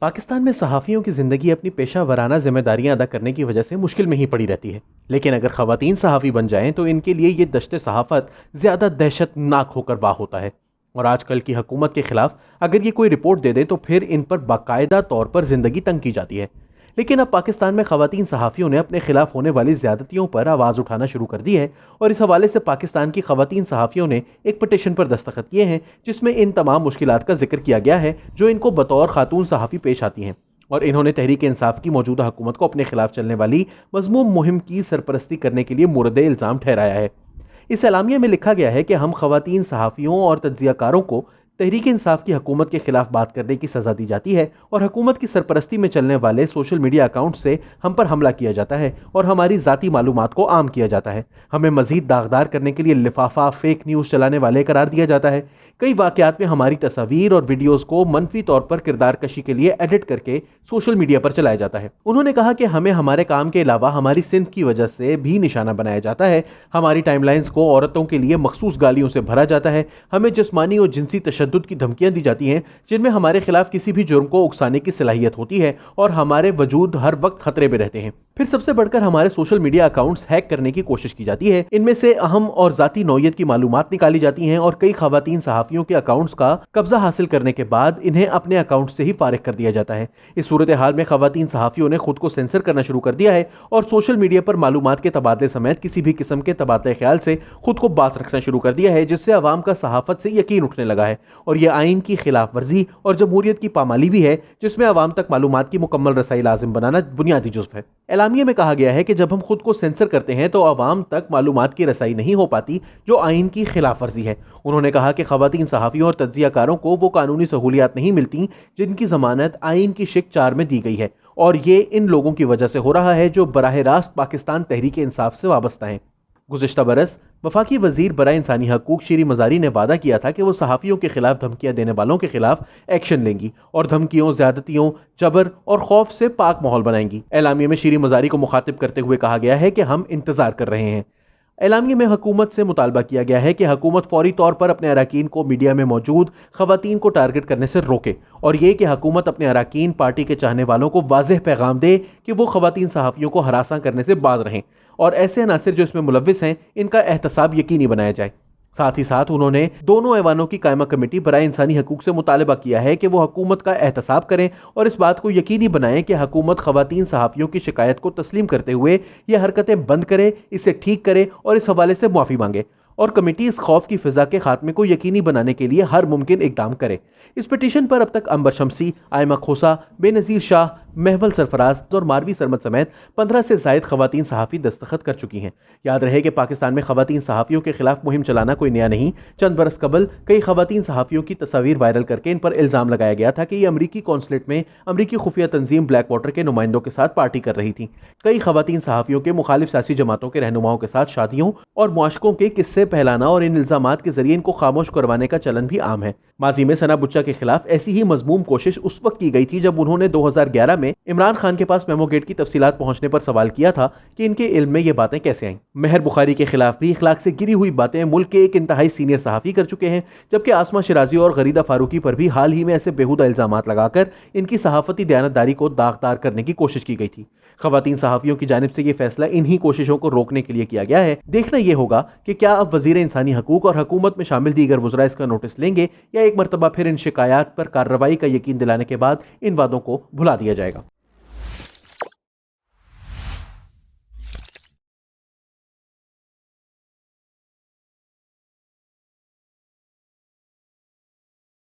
پاکستان میں صحافیوں کی زندگی اپنی پیشہ ورانہ ذمہ داریاں ادا کرنے کی وجہ سے مشکل میں ہی پڑی رہتی ہے، لیکن اگر خواتین صحافی بن جائیں تو ان کے لیے یہ دشت صحافت زیادہ دہشت ناک ہو کر واہ ہوتا ہے۔ اور آج کل کی حکومت کے خلاف اگر یہ کوئی رپورٹ دے دے تو پھر ان پر باقاعدہ طور پر زندگی تنگ کی جاتی ہے۔ لیکن اب پاکستان میں خواتین صحافیوں نے اپنے خلاف ہونے والی زیادتیوں پر آواز اٹھانا شروع کر دی ہے، اور اس حوالے سے پاکستان کی خواتین صحافیوں نے ایک پٹیشن پر دستخط کیے ہیں جس میں ان تمام مشکلات کا ذکر کیا گیا ہے جو ان کو بطور خاتون صحافی پیش آتی ہیں، اور انہوں نے تحریک انصاف کی موجودہ حکومت کو اپنے خلاف چلنے والی مذموم مہم کی سرپرستی کرنے کے لیے مورد الزام ٹھہرایا ہے۔ اس اعلامیہ میں لکھا گیا ہے کہ ہم خواتین صحافیوں اور تجزیہ کاروں کو تحریک انصاف کی حکومت کے خلاف بات کرنے کی سزا دی جاتی ہے، اور حکومت کی سرپرستی میں چلنے والے سوشل میڈیا اکاؤنٹ سے ہم پر حملہ کیا جاتا ہے اور ہماری ذاتی معلومات کو عام کیا جاتا ہے۔ ہمیں مزید داغدار کرنے کے لیے لفافہ فیک نیوز چلانے والے قرار دیا جاتا ہے۔ کئی واقعات میں ہماری تصاویر اور ویڈیوز کو منفی طور پر کردار کشی کے لیے ایڈٹ کر کے سوشل میڈیا پر چلایا جاتا ہے۔ انہوں نے کہا کہ ہمیں ہمارے کام کے علاوہ ہماری صنف کی وجہ سے بھی نشانہ بنایا جاتا ہے۔ ہماری ٹائم لائنز کو عورتوں کے لیے مخصوص گالیوں سے بھرا جاتا ہے۔ ہمیں جسمانی اور جنسی تشدد کی دھمکیاں دی جاتی ہیں جن میں ہمارے خلاف کسی بھی جرم کو اکسانے کی صلاحیت ہوتی ہے، اور ہمارے وجود ہر وقت خطرے میں رہتے ہیں۔ پھر سب سے بڑھ کر ہمارے سوشل میڈیا اکاؤنٹس ہیک کرنے کی کوشش کی جاتی ہے۔ ان میں سے اہم اور ذاتی نوعیت کی معلومات نکالی جاتی ہیں، اور کئی خواتین صحافیوں کے اکاؤنٹس کا قبضہ حاصل کرنے کے بعد انہیں اپنے اکاؤنٹ سے ہی فارغ کر دیا جاتا ہے۔ اس صورتحال میں خواتین صحافیوں نے خود کو سینسر کرنا شروع کر دیا ہے اور سوشل میڈیا پر معلومات کے تبادلے سمیت کسی بھی قسم کے تبادلہ خیال سے خود کو باز رکھنا شروع کر دیا ہے، جس سے عوام کا صحافت سے یقین اٹھنے لگا ہے، اور یہ آئین کی خلاف ورزی اور جمہوریت کی پامالی بھی ہے جس میں عوام تک معلومات کی مکمل رسائی لازم بنانا بنیادی جزو ہے۔ اعلامیے میں کہا گیا ہے کہ جب ہم خود کو سینسر کرتے ہیں تو عوام تک معلومات کی رسائی نہیں ہو پاتی، جو آئین کی خلاف ورزی ہے۔ انہوں نے کہا کہ خواتین صحافیوں اور تجزیہ کاروں کو وہ قانونی سہولیات نہیں ملتی جن کی ضمانت آئین کی شق 4 میں دی گئی ہے، اور یہ ان لوگوں کی وجہ سے ہو رہا ہے جو براہ راست پاکستان تحریک انصاف سے وابستہ ہیں۔ گزشتہ برس وفاقی وزیر برائے انسانی حقوق شیریں مزاری نے وعدہ کیا تھا کہ وہ صحافیوں کے خلاف دھمکیاں دینے والوں کے خلاف ایکشن لیں گی اور دھمکیوں، زیادتیوں، جبر اور خوف سے پاک ماحول بنائیں گی۔ اعلامیے میں شیریں مزاری کو مخاطب کرتے ہوئے کہا گیا ہے کہ ہم انتظار کر رہے ہیں۔ اعلامیے میں حکومت سے مطالبہ کیا گیا ہے کہ حکومت فوری طور پر اپنے اراکین کو میڈیا میں موجود خواتین کو ٹارگٹ کرنے سے روکے، اور یہ کہ حکومت اپنے اراکین پارٹی کے چاہنے والوں کو واضح پیغام دے کہ وہ خواتین صحافیوں کو ہراساں کرنے سے باز رہیں، اور ایسے عناصر جو اس میں ملوث ہیں ان کا احتساب یقینی بنایا جائے۔ ساتھ ہی ساتھ انہوں نے دونوں ایوانوں کی قائمہ کمیٹی برائے انسانی حقوق سے مطالبہ کیا ہے کہ وہ حکومت کا احتساب کریں اور اس بات کو یقینی بنائیں کہ حکومت خواتین صحافیوں کی شکایت کو تسلیم کرتے ہوئے یہ حرکتیں بند کرے، اسے ٹھیک کرے اور اس حوالے سے معافی مانگے، اور کمیٹی اس خوف کی فضا کے خاتمے کو یقینی بنانے کے لیے ہر ممکن اقدام کرے۔ اس پٹیشن پر اب تک عنبر شمسی، آئمہ کھوسہ، بے نظیر شاہ، محول سرفراز اور ماروی سرمد سمیت 15 سے زائد خواتین صحافی دستخط کر چکی ہیں۔ یاد رہے کہ پاکستان میں خواتین صحافیوں کے خلاف مہم چلانا کوئی نیا نہیں۔ چند برس قبل کئی خواتین صحافیوں کی تصاویر وائرل کر کے ان پر الزام لگایا گیا تھا کہ یہ امریکی قونصلیٹ میں امریکی خفیہ تنظیم بلیک واٹر کے نمائندوں کے ساتھ پارٹی کر رہی تھیں۔ کئی خواتین صحافیوں کے مخالف سیاسی جماعتوں کے رہنماؤں کے ساتھ شادیوں اور معاشقوں کے قصے پھیلانا اور ان الزامات کے ذریعے ان کو خاموش کروانے کا چلن بھی عام ہے۔ ماضی میں ثنا بچہ کے خلاف ایسی ہی مذموم کوشش اس وقت کی گئی تھی جب انہوں نے 2011 میں عمران خان کے پاس میمو گیٹ کی تفصیلات پہنچنے پر سوال کیا تھا کہ ان کے علم میں یہ باتیں کیسے آئیں۔ مہر بخاری کے خلاف بھی اخلاق سے گری ہوئی باتیں ملک کے ایک انتہائی سینئر صحافی کر چکے ہیں، جبکہ آسمہ شیرازی اور غریدہ فاروقی پر بھی حال ہی میں ایسے بیہودہ الزامات لگا کر ان کی صحافتی دیانتداری کو داغدار کرنے کی کوشش کی گئی تھی۔ خواتین صحافیوں کی جانب سے یہ فیصلہ انہی کوششوں کو روکنے کے لیے کیا گیا ہے۔ دیکھنا یہ ہوگا کہ کیا اب وزیر انسانی حقوق اور حکومت میں شامل دیگر وزراء اس کا نوٹس لیں گے، یا ایک مرتبہ پھر ان شکایات پر کارروائی کا یقین دلانے کے بعد ان وعدوں کو بھلا دیا جائے گا۔